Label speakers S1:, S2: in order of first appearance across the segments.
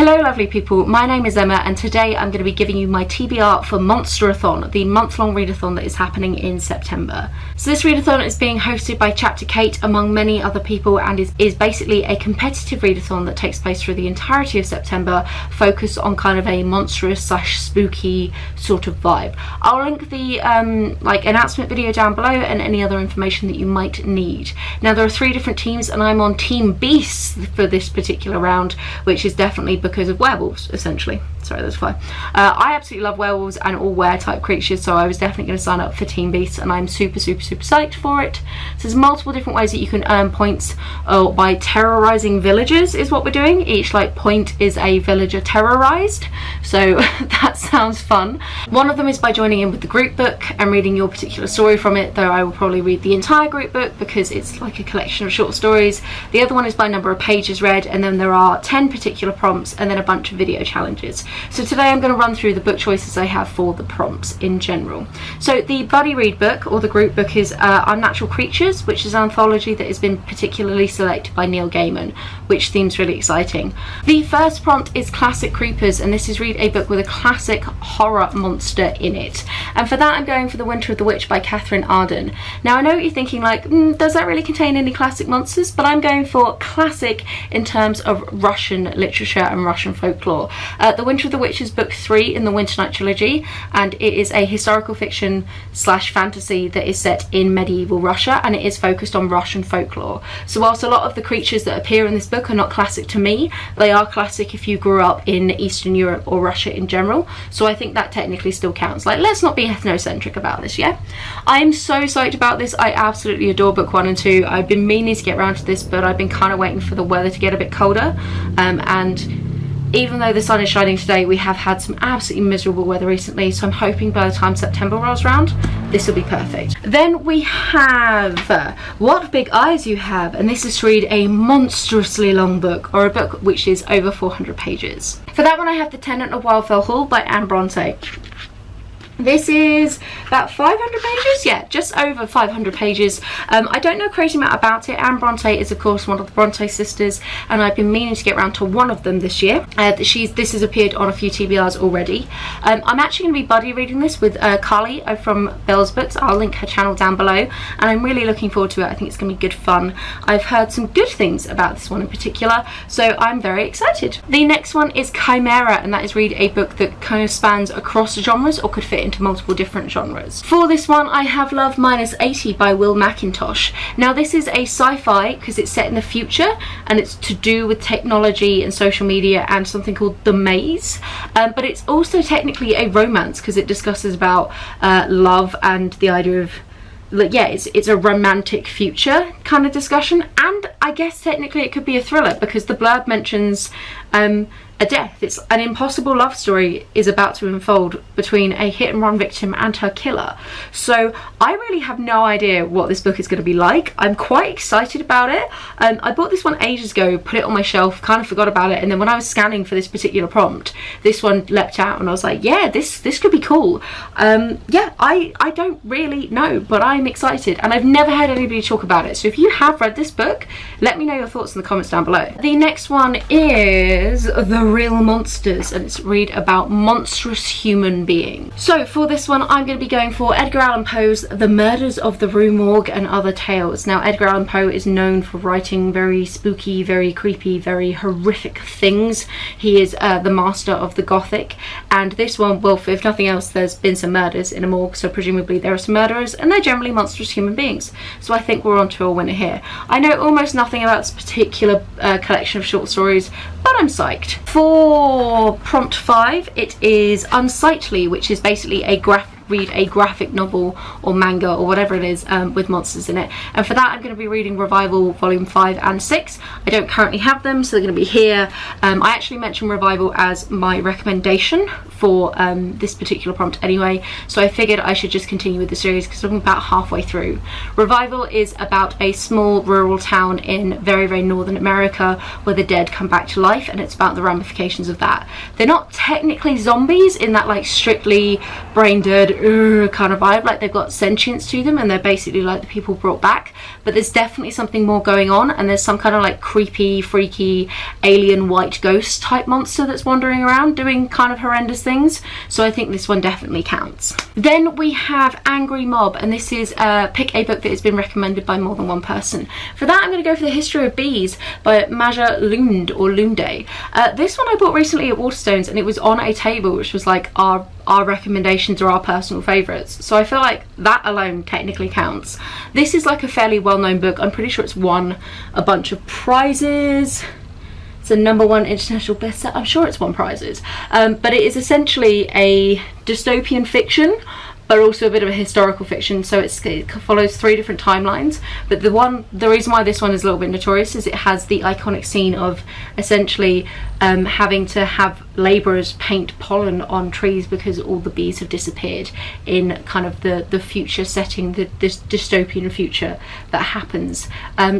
S1: Hello lovely people, my name is Emma and today I'm going to be giving you my TBR for Monsterathon, the month-long readathon that is happening in September. So this readathon is being hosted by Chapter Kate among many other people and is basically a competitive readathon that takes place through the entirety of September, focused on kind of a monstrous / spooky sort of vibe. I'll link the announcement video down below and any other information that you might need. Now there are 3 different teams and I'm on Team Beasts for this particular round, which is definitely because of werewolves, essentially. Sorry, that's fine. I absolutely love werewolves and all were type creatures, so I was definitely going to sign up for Team Beasts and I'm super psyched for it. So there's multiple different ways that you can earn points by terrorizing villagers is what we're doing. Each point is a villager terrorized, so that sounds fun. One of them is by joining in with the group book and reading your particular story from it, though I will probably read the entire group book because it's like a collection of short stories. The other one is by number of pages read, and then there are 10 particular prompts and then a bunch of video challenges. So today I'm going to run through the book choices I have for the prompts in general. So the buddy read book or the group book is Unnatural Creatures, which is an anthology that has been particularly selected by Neil Gaiman, which seems really exciting. The first prompt is Classic Creepers, and this is read a book with a classic horror monster in it. And for that I'm going for The Winter of the Witch by Catherine Arden. Now I know what you're thinking, does that really contain any classic monsters? But I'm going for classic in terms of Russian literature and Russian folklore. The Winter of the Witch is book 3 in the Winter Night trilogy, and it is a historical fiction / fantasy that is set in medieval Russia, and it is focused on Russian folklore. So whilst a lot of the creatures that appear in this book are not classic to me, they are classic if you grew up in Eastern Europe or Russia in general, so I think that technically still counts. Let's not be ethnocentric about this, yeah? I'm so psyched about this. I absolutely adore book 1 and 2. I've been meaning to get around to this, but I've been kind of waiting for the weather to get a bit colder, and even though the sun is shining today, we have had some absolutely miserable weather recently, so I'm hoping by the time September rolls around, this will be perfect. Then we have What Big Eyes You Have, and this is to read a monstrously long book, or a book which is over 400 pages. For that one I have The Tenant of Wildfell Hall by Anne Bronte. This is about 500 pages, yeah, just over 500 pages. I don't know a crazy amount about it. Anne Bronte is of course one of the Bronte sisters, and I've been meaning to get around to one of them this year. This has appeared on a few TBRs already. I'm actually going to be buddy reading this with Carly from Bell's Books. I'll link her channel down below, and I'm really looking forward to it. I think it's going to be good fun. I've heard some good things about this one in particular, so I'm very excited. The next one is Chimera, and that is read a book that kind of spans across genres or could fit into multiple different genres. For this one I have Love Minus 80 by Will Mackintosh. Now this is a sci-fi because it's set in the future and it's to do with technology and social media and something called The Maze, but it's also technically a romance because it discusses about love and the idea of it's a romantic future kind of discussion, and I guess technically it could be a thriller because the blurb mentions a death. It's an impossible love story is about to unfold between a hit and run victim and her killer. So I really have no idea what this book is going to be like. I'm quite excited about it. I bought this one ages ago, put it on my shelf, kind of forgot about it, and then when I was scanning for this particular prompt, this one leapt out and I was like, yeah, this could be cool. Yeah, I don't really know, but I'm excited, and I've never heard anybody talk about it. So if you have read this book, let me know your thoughts in the comments down below. The next one is The Real Monsters, and it's read about monstrous human beings. So for this one I'm going to be going for Edgar Allan Poe's The Murders of the Rue Morgue and Other Tales. Now Edgar Allan Poe is known for writing very spooky, very creepy, very horrific things. He is the master of the Gothic, and this one, well, if nothing else, there's been some murders in a morgue, so presumably there are some murderers, and they're generally monstrous human beings. So I think we're on to a winner here. I know almost nothing about this particular collection of short stories, but I'm psyched. For prompt 5, it is Unsightly, which is basically read a graphic novel or manga or whatever it is with monsters in it, and for that I'm going to be reading Revival volume 5 and 6. I don't currently have them, so they're going to be here. I actually mentioned Revival as my recommendation for this particular prompt anyway, so I figured I should just continue with the series because I'm about halfway through. Revival is about a small rural town in very northern America where the dead come back to life, and it's about the ramifications of that. They're not technically zombies in that strictly brain dead kind of vibe, like they've got sentience to them and they're basically like the people brought back, but there's definitely something more going on, and there's some kind of like creepy, freaky, alien white ghost type monster that's wandering around doing kind of horrendous things. So I think this one definitely counts. Then we have Angry Mob, and this is pick a book that has been recommended by more than one person. For that I'm going to go for The History of Bees by Maja Lund or Lunde. This one I bought recently at Waterstones, and it was on a table which was like our recommendations or our personal favourites, so I feel like that alone technically counts. This is like a fairly well-known book. I'm pretty sure it's won a bunch of prizes. It's a #1 international bestseller. I'm sure it's won prizes, but it is essentially a dystopian fiction, but also a bit of a historical fiction. So it follows 3 different timelines, but the reason why this one is a little bit notorious is it has the iconic scene of essentially having to have labourers paint pollen on trees because all the bees have disappeared in kind of the future setting, this dystopian future that happens.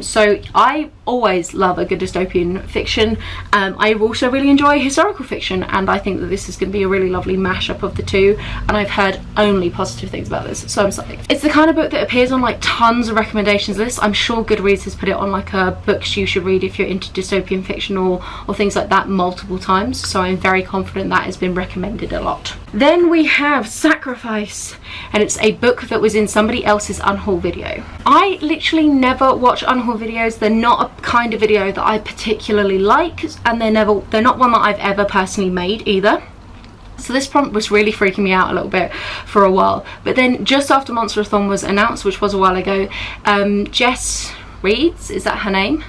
S1: So I always love a good dystopian fiction. I also really enjoy historical fiction, and I think that this is going to be a really lovely mashup of the two, and I've heard only positive things about this, so I'm psyched. It's the kind of book that appears on like tons of recommendations lists. I'm sure Goodreads has put it on like a books you should read if you're into dystopian fiction or things like that multiple times, so I'm very confident that has been recommended a lot. Then we have Sacrifice, and it's a book that was in somebody else's unhaul video. I literally never watch unhaul videos. They're not a kind of video that I particularly like, and they're not one that I've ever personally made either. So this prompt was really freaking me out a little bit for a while, but then just after Monsterathon was announced, which was a while ago, Jess Reeds, is that her name?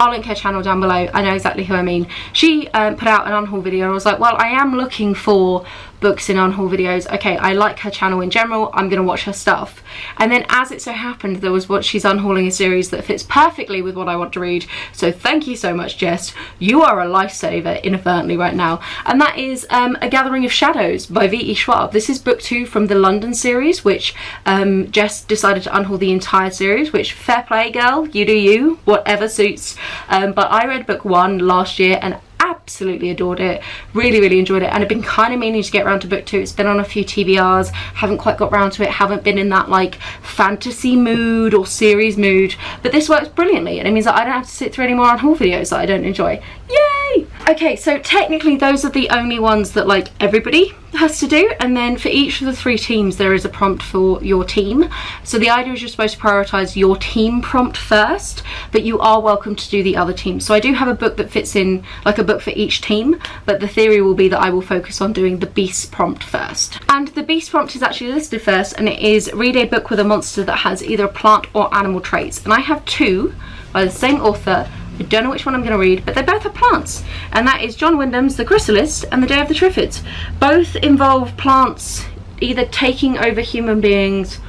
S1: I'll link her channel down below. I know exactly who I mean. She put out an unhaul video, and I was like, well, I am looking for books in unhaul videos. Okay, I like her channel in general, I'm gonna watch her stuff. And then as it so happened, there was she's unhauling a series that fits perfectly with what I want to read. So thank you so much, Jess. You are a lifesaver inadvertently right now. And that is A Gathering of Shadows by V.E. Schwab. This is book 2 from the London series, which Jess decided to unhaul the entire series, which fair play, girl, you do you, whatever suits. But I read book 1 last year and absolutely adored it, really enjoyed it, and I've been kind of meaning to get around to book 2. It's been on a few TBRs, haven't quite got around to it, haven't been in that like fantasy mood or series mood, but this works brilliantly, and it means that I don't have to sit through any more unhaul videos that I don't enjoy. Yay! Okay, so technically those are the only ones that like everybody has to do, and then for each of the 3 teams there is a prompt for your team. So the idea is you're supposed to prioritise your team prompt first, but you are welcome to do the other teams. So I do have a book that fits in, like a book for each team, but the theory will be that I will focus on doing the beast prompt first. And the beast prompt is actually listed first, and it is read a book with a monster that has either a plant or animal traits, and I have 2 by the same author. I don't know which one I'm going to read, but they both have plants, and that is John Wyndham's The Chrysalis and The Day of the Triffids. Both involve plants either taking over human beings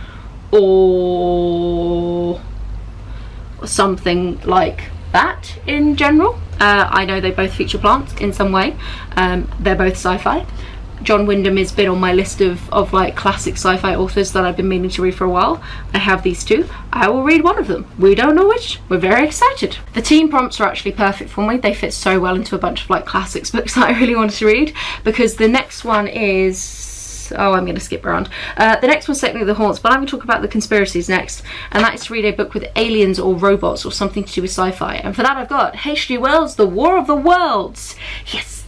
S1: or something like that in general. I know they both feature plants in some way. They're both sci-fi. John Wyndham has been on my list of like classic sci-fi authors that I've been meaning to read for a while. I have these 2. I will read one of them. We don't know which. We're very excited. The team prompts are actually perfect for me. They fit so well into a bunch of like classics books that I really wanted to read, because the next one is, oh, I'm going to skip around. The next one's technically The Haunts, but I'm going to talk about the conspiracies next, and that is to read a book with aliens or robots or something to do with sci-fi. And for that I've got H.G. Wells' The War of the Worlds. Yes!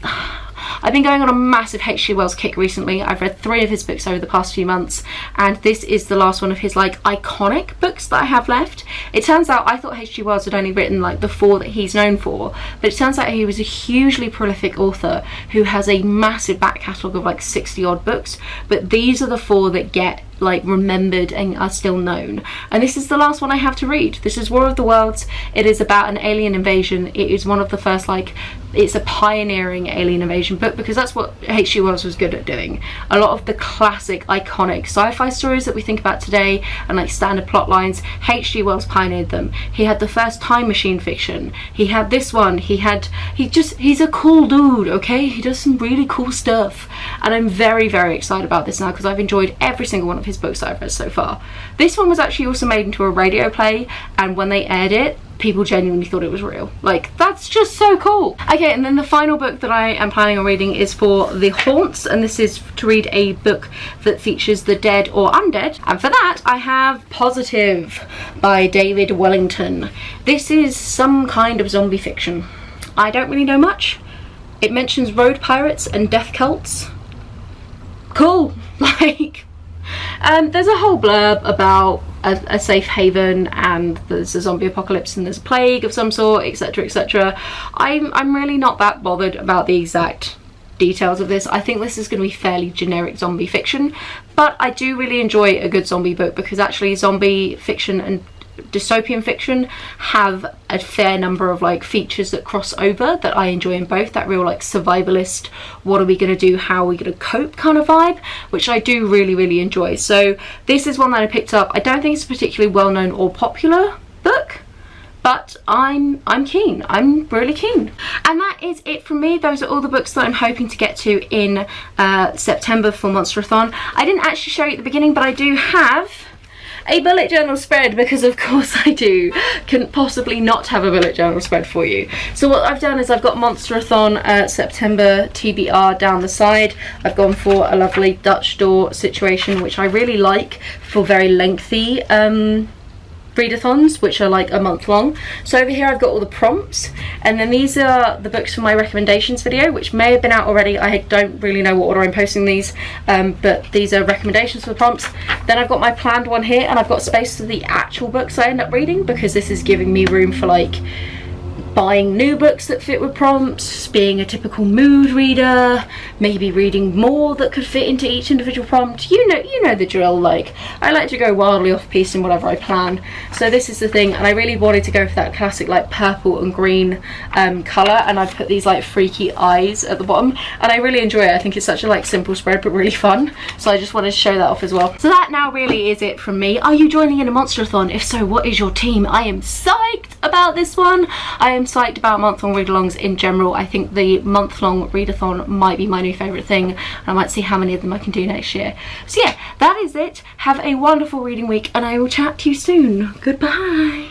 S1: I've been going on a massive H.G. Wells kick recently. I've read 3 of his books over the past few months, and this is the last one of his like iconic books that I have left. It turns out I thought H.G. Wells had only written like the 4 that he's known for, but it turns out he was a hugely prolific author who has a massive back catalogue of like 60 odd books, but these are the 4 that get like remembered and are still known, and this is the last one I have to read. This is War of the Worlds. It is about an alien invasion. It is one of the first, like, it's a pioneering alien invasion book, because that's what H.G. Wells was good at doing. A lot of the classic iconic sci-fi stories that we think about today and like standard plot lines, H.G. Wells pioneered them. He had the first time machine fiction. He had this one. He's a cool dude, okay? He does some really cool stuff, and I'm very excited about this now because I've enjoyed every single one of his his books that I've read so far. This one was actually also made into a radio play, and when they aired it, people genuinely thought it was real. Like, that's just so cool. Okay, and then the final book that I am planning on reading is for The Haunts, and this is to read a book that features the dead or undead. And for that, I have Positive by David Wellington. This is some kind of zombie fiction. I don't really know much. It mentions road pirates and death cults. Cool. Like, there's a whole blurb about a safe haven, and there's a zombie apocalypse and there's a plague of some sort, etc, etc. I'm really not that bothered about the exact details of this. I think this is going to be fairly generic zombie fiction, but I do really enjoy a good zombie book, because actually zombie fiction and dystopian fiction have a fair number of like features that cross over that I enjoy in both. That real like survivalist, what are we going to do, how are we going to cope kind of vibe, which I do really enjoy. So this is one that I picked up. I don't think it's a particularly well-known or popular book, but I'm keen. I'm really keen. And that is it from me. Those are all the books that I'm hoping to get to in September for Monsterathon. I didn't actually show you at the beginning, but I do have a bullet journal spread, because of course I do. Couldn't possibly not have a bullet journal spread for you. So what I've done is I've got Monsterathon September TBR down the side. I've gone for a lovely Dutch door situation, which I really like for very lengthy readathons, which are like a month long. So over here I've got all the prompts, and then these are the books from my recommendations video, which may have been out already. I don't really know what order I'm posting these, but these are recommendations for the prompts. Then I've got my planned one here, and I've got space for the actual books I end up reading, because this is giving me room for like buying new books that fit with prompts, being a typical mood reader, maybe reading more that could fit into each individual prompt. You know the drill. Like, I like to go wildly off piece in whatever I plan. So this is the thing, and I really wanted to go for that classic like purple and green colour, and I've put these like freaky eyes at the bottom, and I really enjoy it. I think it's such a like simple spread but really fun, so I just wanted to show that off as well. So that now really is it from me. Are you joining in a Monsterathon? If so, what is your team? I am psyched about this one. I am psyched about month-long read-alongs in general. I think the month-long readathon might be my new favourite thing, and I might see how many of them I can do next year. So yeah, that is it. Have a wonderful reading week, and I will chat to you soon. Goodbye.